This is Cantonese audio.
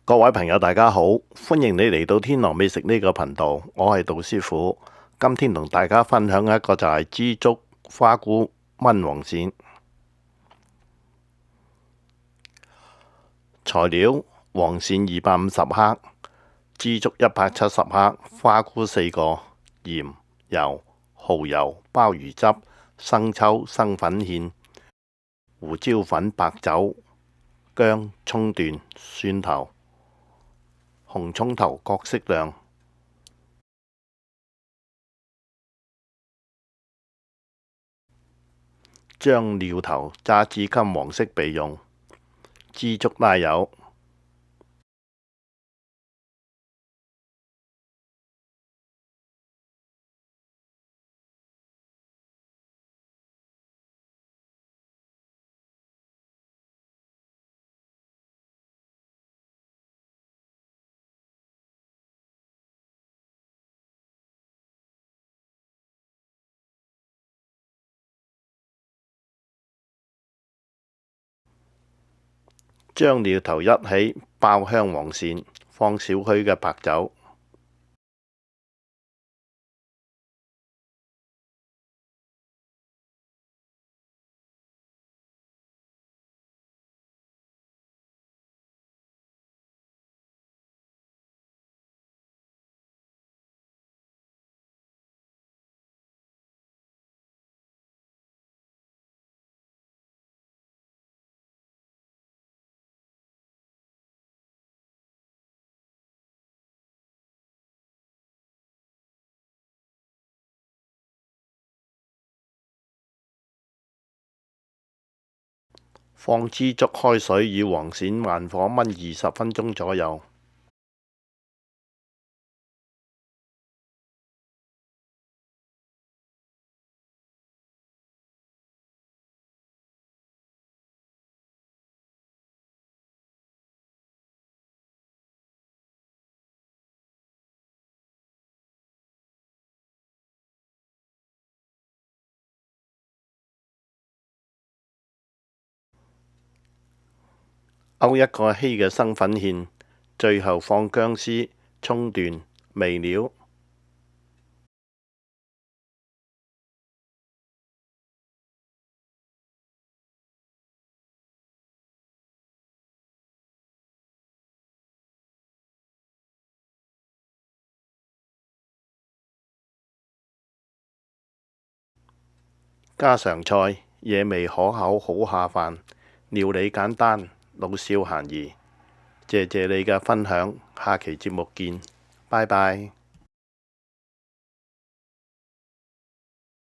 各位朋友，大家好，歡迎你嚟到天狼美食呢個頻道，我係杜師傅。今天同大家分享一個就係枝竹花菇炆黃鱔。材料：黃鱔250克，枝竹170克，花菇4個，鹽、油、蠔油、鮑魚汁、生抽、生粉芡、胡椒粉、白酒、薑、葱段、蒜頭、紅葱頭各適量。將料頭揸至金黃色備用。枝竹拉油。將料頭一起爆香黃鱔，放少許嘅白酒。放枝竹開水，與黃鱔慢火燜20分鐘左右。勾一個稀嘅生粉芡，最後放薑絲、葱段、微料。家常菜，惹味可口，好下飯。料理簡單，老少咸宜。謝謝你嘅分享，下期節目見，拜拜。